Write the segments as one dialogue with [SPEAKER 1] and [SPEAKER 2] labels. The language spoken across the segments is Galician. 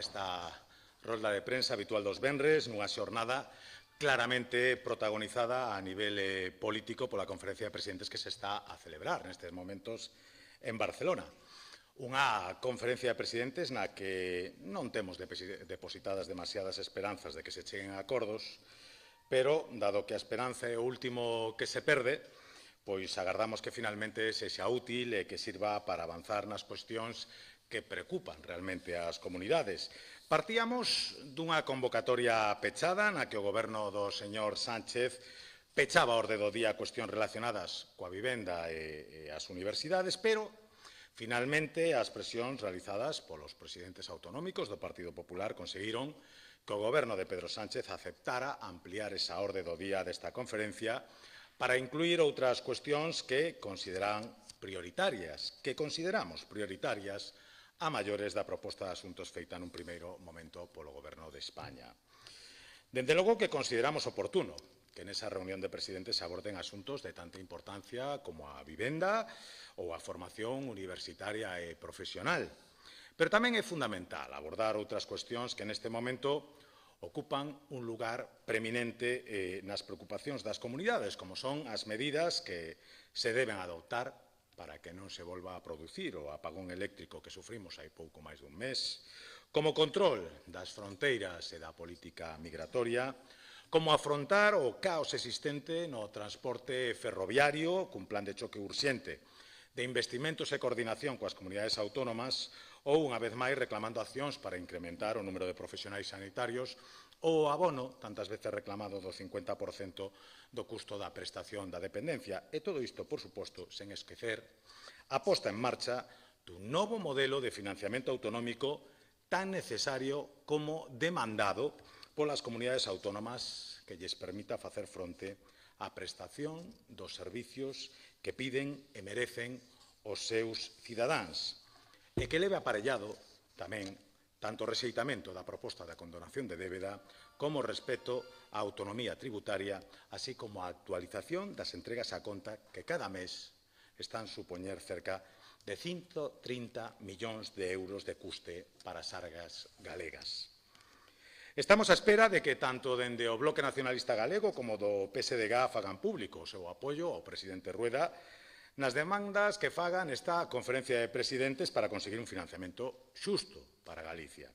[SPEAKER 1] Esta rolda de prensa habitual dos venres nunha xornada claramente protagonizada a nivel político pola Conferencia de Presidentes que se está a celebrar nestes momentos en Barcelona. Unha conferencia de presidentes na que non temos depositadas demasiadas esperanzas de que se cheguen a acordos, pero, dado que a esperanza é o último que se perde, pois agardamos que finalmente sexa útil e que sirva para avanzar nas cuestións que preocupan realmente ás comunidades. Partíamos dunha convocatoria pechada na que o goberno do señor Sánchez pechaba a orde do día cuestións relacionadas coa vivenda e as universidades, pero finalmente as presións realizadas polos presidentes autonómicos do Partido Popular conseguiron que o goberno de Pedro Sánchez aceptara ampliar esa orde do día desta conferencia para incluir outras cuestións que consideramos prioritarias a maiores da proposta de asuntos feita nun primeiro momento polo Goberno de España. Dende logo que consideramos oportuno que nesa reunión de presidentes se aborden asuntos de tanta importancia como a vivenda ou a formación universitaria e profesional. Pero tamén é fundamental abordar outras cuestións que neste momento ocupan un lugar preeminente nas preocupacións das comunidades, como son as medidas que se deben adoptar para que non se volva a producir o apagón eléctrico que sufrimos hai pouco máis dun mes, como control das fronteiras e da política migratoria, como afrontar o caos existente no transporte ferroviario cun plan de choque urxente de investimentos e coordinación coas comunidades autónomas ou, unha vez máis, reclamando accións para incrementar o número de profesionais sanitarios ou o abono, tantas veces reclamado, do 50% do custo da prestación da dependencia. E todo isto, por suposto, sen esquecer a posta en marcha dun novo modelo de financiamento autonómico tan necesario como demandado polas comunidades autónomas que lles permita facer fronte á prestación dos servicios que piden e merecen os seus cidadáns e que leve aparellado tamén tanto o rexeitamento da proposta da condonación de débeda como o respeto á autonomía tributaria, así como a actualización das entregas á conta que cada mes están supoñer cerca de 130 millóns de euros de custe para as arcas galegas. Estamos á espera de que tanto dende o Bloque Nacionalista Galego como do PSDG fagan público o seu apoio ao presidente Rueda nas demandas que faga nesta conferencia de presidentes para conseguir un financiamento xusto para Galicia.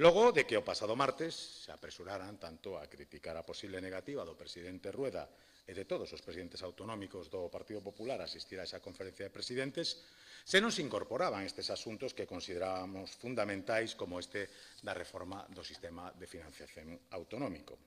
[SPEAKER 1] Logo de que o pasado martes se apresuraran tanto a criticar a posible negativa do presidente Rueda e de todos os presidentes autonómicos do Partido Popular a asistir a esa conferencia de presidentes, se non se incorporaban estes asuntos que considerábamos fundamentais como este da reforma do sistema de financiación autonómico.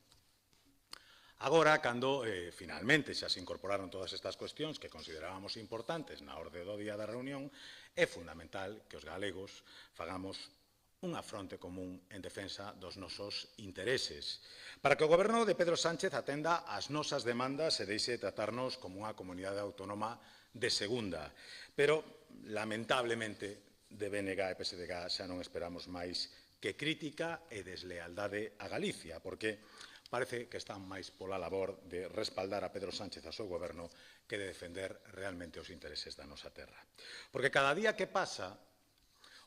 [SPEAKER 1] Agora, cando finalmente xa se incorporaron todas estas cuestións que considerábamos importantes na orde do día da reunión, é fundamental que os galegos fagamos unha fronte común en defensa dos nosos intereses, para que o goberno de Pedro Sánchez atenda ás nosas demandas e deixe de tratarnos como unha comunidade autónoma de segunda. Pero, lamentablemente, de BNG e PSDG xa non esperamos máis que crítica e deslealdade a Galicia, porque parece que están máis pola labor de respaldar a Pedro Sánchez e ao seu goberno que de defender realmente os intereses da nosa terra. Porque cada día que pasa,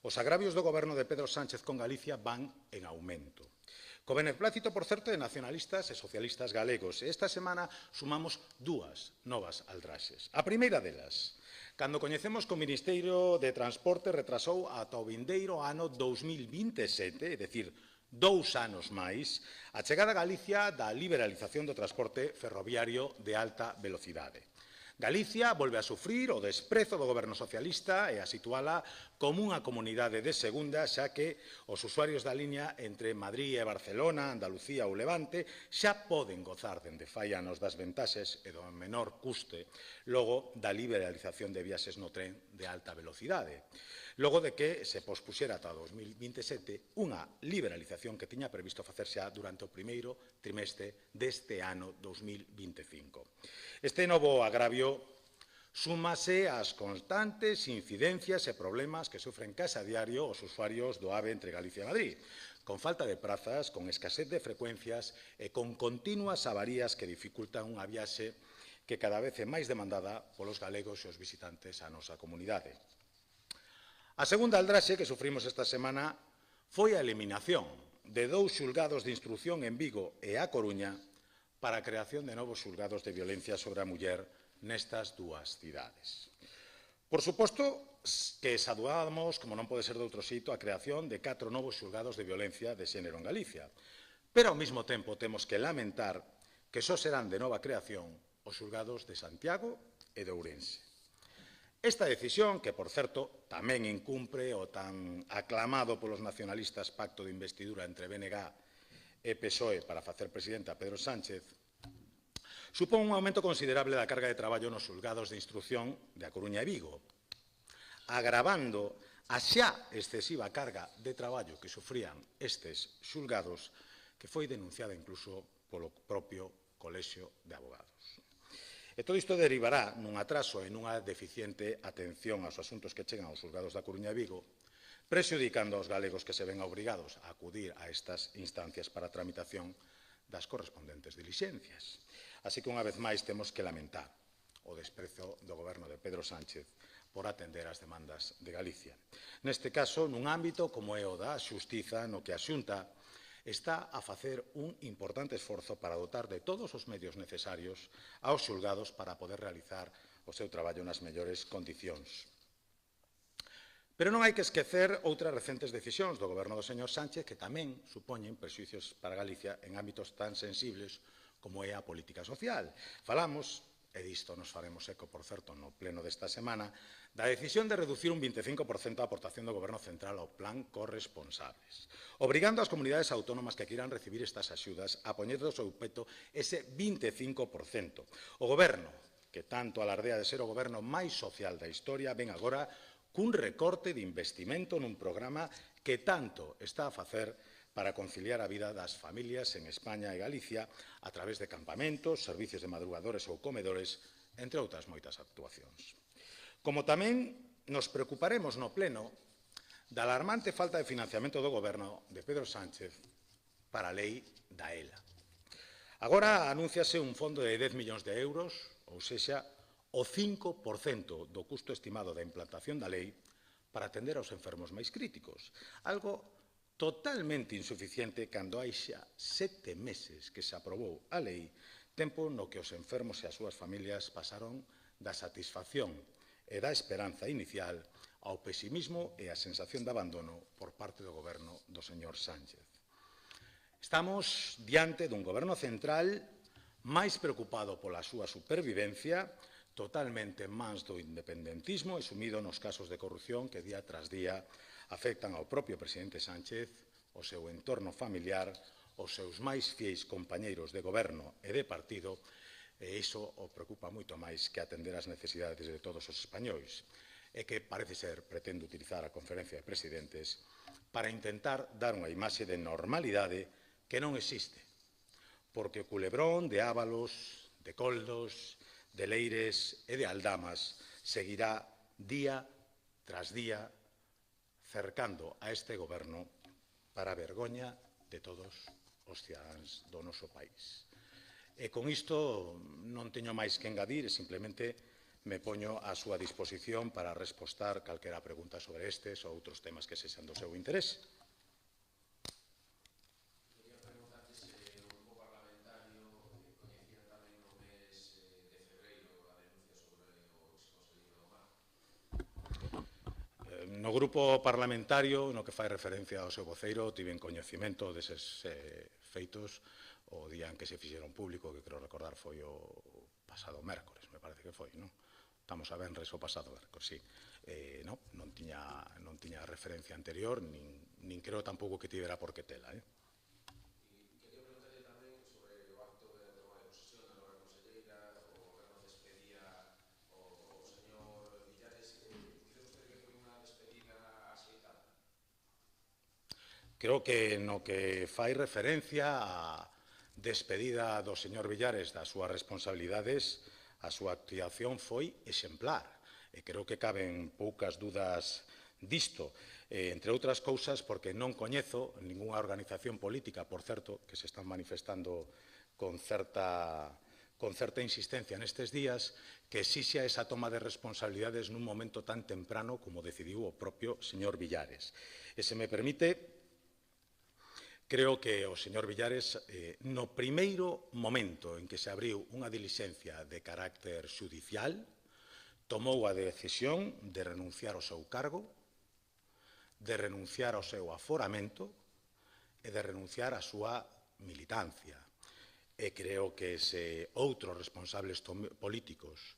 [SPEAKER 1] os agravios do goberno de Pedro Sánchez con Galicia van en aumento. Co beneplácito, por certo, de nacionalistas e socialistas galegos. E esta semana sumamos dúas novas aldraxes. A primeira delas, cando coñecemos que o Ministerio de Transporte retrasou ata o vindeiro ano 2027, é dicir, 2 anos máis, a chegada a Galicia da liberalización do transporte ferroviario de alta velocidade. Galicia volve a sufrir o desprezo do goberno socialista e a situala como unha comunidade de segunda, xa que os usuarios da liña entre Madrid e Barcelona, Andalucía ou Levante xa poden gozar dende fai anos das ventaxes e do menor custe logo da liberalización de viaxes no tren de alta velocidade. Logo de que se pospuxera ata 2027 unha liberalización que tiña previsto facer xa durante o primeiro trimestre deste ano 2025. Este novo agravio súmase ás constantes incidencias e problemas que sufren case a diario os usuarios do AVE entre Galicia e Madrid, con falta de prazas, con escasez de frecuencias e con continuas avarías que dificultan unha viaxe que cada vez é máis demandada polos galegos e os visitantes á nosa comunidade. A segunda aldraxe que sufrimos esta semana foi a eliminación de 2 xulgados de instrución en Vigo e A Coruña para a creación de novos xulgados de violencia sobre a muller nestas dúas cidades. Por suposto que saudamos, como non pode ser de outro xeito, a creación de 4 novos xulgados de violencia de xénero en Galicia, pero ao mesmo tempo temos que lamentar que só serán de nova creación os xulgados de Santiago e de Ourense. Esta decisión, que, por certo, tamén incumpre o tan aclamado polos nacionalistas pacto de investidura entre BNG e PSOE para facer presidente a Pedro Sánchez, supón un aumento considerable da carga de traballo nos xulgados de instrución de A Coruña e Vigo, agravando a xa excesiva carga de traballo que sufrían estes xulgados, que foi denunciada incluso polo propio Colexio de Abogados. E todo isto derivará nun atraso e nunha deficiente atención aos asuntos que chegan aos xulgados da Coruña e Vigo, prexudicando aos galegos que se ven obrigados a acudir a estas instancias para a tramitación das correspondentes dilixencias. Así que, unha vez máis, temos que lamentar o desprezo do goberno de Pedro Sánchez por atender as demandas de Galicia. Neste caso, nun ámbito como é o da xustiza, no que a Xunta está a facer un importante esforzo para dotar de todos os medios necesarios aos xulgados para poder realizar o seu traballo nas mellores condicións. Pero non hai que esquecer outras recentes decisións do goberno do señor Sánchez que tamén supoñen prexuicios para Galicia en ámbitos tan sensibles como é a política social. Falamos, e disto nos faremos eco, por certo, no pleno desta semana, da decisión de reducir un 25% a aportación do Goberno Central ao Plan Corresponsables, obrigando ás comunidades autónomas que queiran recibir estas axudas a poñer do seu peto ese 25%. O Goberno, que tanto alardea de ser o goberno máis social da historia, ven agora cun recorte de investimento nun programa que tanto está a facer para conciliar a vida das familias en España e Galicia a través de campamentos, servicios de madrugadores ou comedores, entre outras moitas actuacións. Como tamén nos preocuparemos no pleno da alarmante falta de financiamento do goberno de Pedro Sánchez para a lei da ELA. Agora anúnciase un fondo de 10 millóns de euros, ou sexa, o 5% do custo estimado da implantación da lei para atender aos enfermos máis críticos, algo totalmente insuficiente cando hai xa 7 meses que se aprobou a lei, tempo no que os enfermos e as súas familias pasaron da satisfacción e da esperanza inicial ao pesimismo e a sensación de abandono por parte do goberno do señor Sánchez. Estamos diante dun goberno central máis preocupado pola súa supervivencia, totalmente en mans do independentismo e sumido nos casos de corrupción que día tras día afectan ao propio presidente Sánchez, o seu entorno familiar, os seus máis fieis compañeiros de goberno e de partido, e iso o preocupa moito máis que atender as necesidades de todos os españois, e que parece ser pretende utilizar a conferencia de presidentes para intentar dar unha imaxe de normalidade que non existe, porque o culebrón de Ábalos, de Coldos, de Leires e de Aldamas seguirá día tras día cercando a este goberno para a vergoña de todos os cidadáns do noso país. E con isto non teño máis que engadir, e simplemente me poño á súa disposición para respostar calquera pregunta sobre estes ou outros temas que sexan do seu interés.
[SPEAKER 2] Quería preguntarle se o grupo parlamentario coñecía tamén no mes de febreiro a denuncia sobre o exconselleiro do Mar.
[SPEAKER 1] No grupo parlamentario, no que fai referencia ao seu voceiro, tiven coñecimento deses feitos o día en que se fixeron público, que creo recordar foi o pasado mércores, me parece que foi, non? Estamos a venres o pasado mércores, sí. Non tiña referencia anterior, nin creo tampouco que tivera por que tela.
[SPEAKER 2] Quería preguntarle tamén sobre o acto de toma de posesión da nova conselleira, o goberno despedía o señor Villares. Cree usted que foi unha despedida axeitada?
[SPEAKER 1] Creo que no que fai referencia a despedida do señor Villares das súas responsabilidades, a súa actuación foi exemplar. E creo que caben poucas dudas disto, entre outras cousas porque non coñezo ningunha organización política, por certo, que se están manifestando con certa insistencia nestes días, que exixa esa toma de responsabilidades nun momento tan temprano como decidiu o propio señor Villares. E se me permite, Creo que o señor Villares, no primeiro momento en que se abriu unha dilixencia de carácter xudicial, tomou a decisión de renunciar ao seu cargo, de renunciar ao seu aforamento e de renunciar á súa militancia. E creo que se outros responsables políticos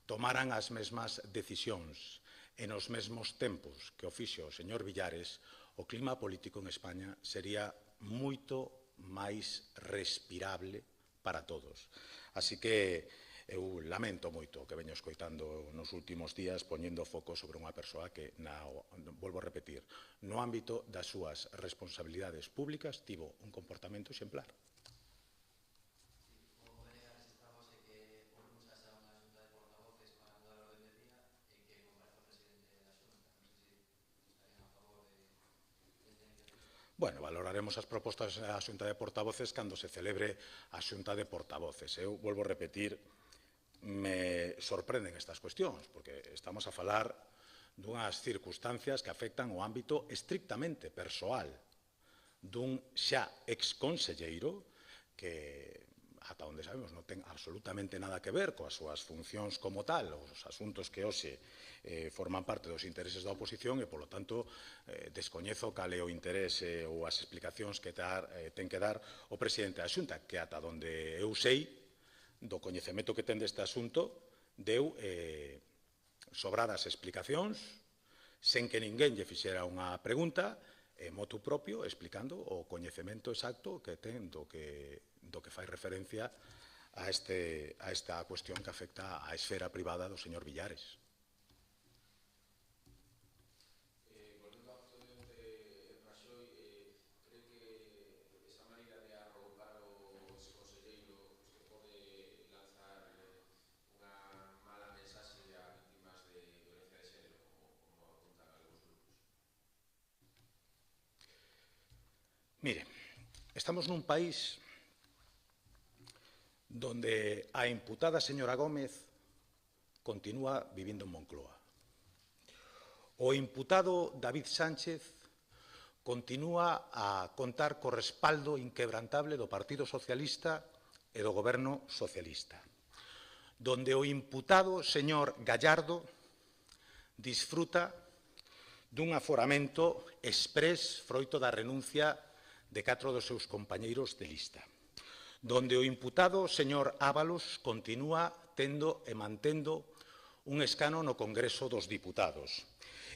[SPEAKER 1] tomaran as mesmas decisións e nos mesmos tempos que o fixo o señor Villares, o clima político en España sería moito máis respirable para todos. Así que eu lamento moito que veño escoitando nos últimos días poñendo foco sobre unha persoa que, volvo a repetir, no ámbito das súas responsabilidades públicas tivo un comportamento exemplar. Bueno, valoraremos as propostas da Xunta de Portavoces cando se celebre a Xunta de Portavoces. Eu volvo a repetir, me sorprenden estas cuestións, porque estamos a falar dunhas circunstancias que afectan o ámbito estrictamente persoal dun xa exconselleiro que, ata onde sabemos, non ten absolutamente nada que ver coas súas funcións como tal, os asuntos que hoxe forman parte dos intereses da oposición e, polo tanto, descoñezo cal é o interese ou as explicacións que ten que dar o presidente da Xunta, que ata onde eu sei, do coñecemento que ten deste asunto, deu sobradas explicacións, sen que ninguén lle fixera unha pregunta, motu propio, explicando o coñecemento exacto que ten do que fai referencia a esta cuestión que afecta á esfera privada do señor Villares.
[SPEAKER 2] Volvendo ao acto de Raxoi, creo que esa maneira de arroucar o exconselleiro que pode lanzar unha mala mensaxe a vítimas de violencia de xénero, como apuntan algúns grupos.
[SPEAKER 1] Mire, estamos nun país donde a imputada señora Gómez continúa vivindo en Moncloa. O imputado David Sánchez continúa a contar co respaldo inquebrantable do Partido Socialista e do Goberno Socialista. Donde o imputado señor Gallardo disfruta dun aforamento exprés froito da renuncia de 4 dos seus compañeiros de lista. Donde o imputado señor Ábalos continúa tendo e mantendo un escano no Congreso dos Diputados.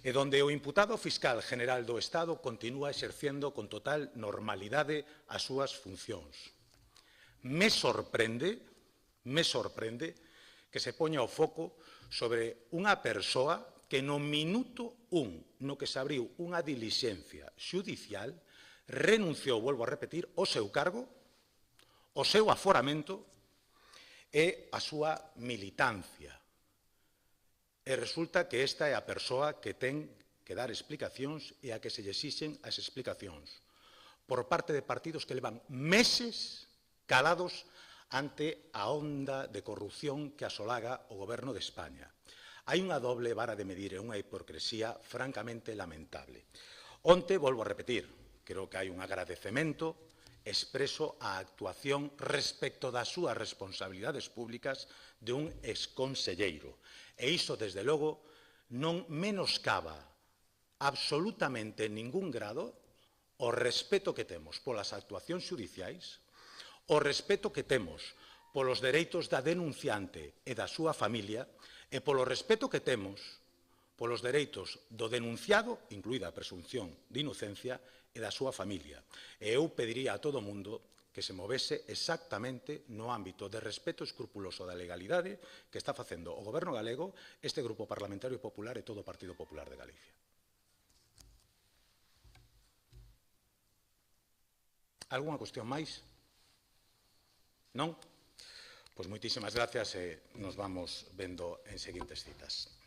[SPEAKER 1] E donde o imputado fiscal general do Estado continúa exercendo con total normalidade as súas funcións. Me sorprende que se poña o foco sobre unha persoa que no minuto 1 no que se abriu unha dilixencia xudicial renunciou, volvo a repetir, ao seu cargo, o seu aforamento e a súa militancia. E resulta que esta é a persoa que ten que dar explicacións e a que se lle exixen as explicacións por parte de partidos que levan meses calados ante a onda de corrupción que asolaga o Goberno de España. Hai unha doble vara de medir e unha hipocresía francamente lamentable. Onte, volvo a repetir, creo que hai un agradecemento expreso a actuación respecto das súas responsabilidades públicas de un exconselleiro. E iso, desde logo, non menoscaba absolutamente en ningún grado o respeto que temos polas actuacións xudiciais, o respeto que temos polos dereitos da denunciante e da súa familia e polo respeto que temos polos dereitos do denunciado, incluída a presunción de inocencia, e da súa familia. E eu pediría a todo o mundo que se movese exactamente no ámbito de respeto escrupuloso da legalidade que está facendo o Goberno galego, este Grupo Parlamentario Popular e todo o Partido Popular de Galicia. Algúnha cuestión máis? Non? Pois moitísimas gracias e nos vamos vendo en seguintes citas.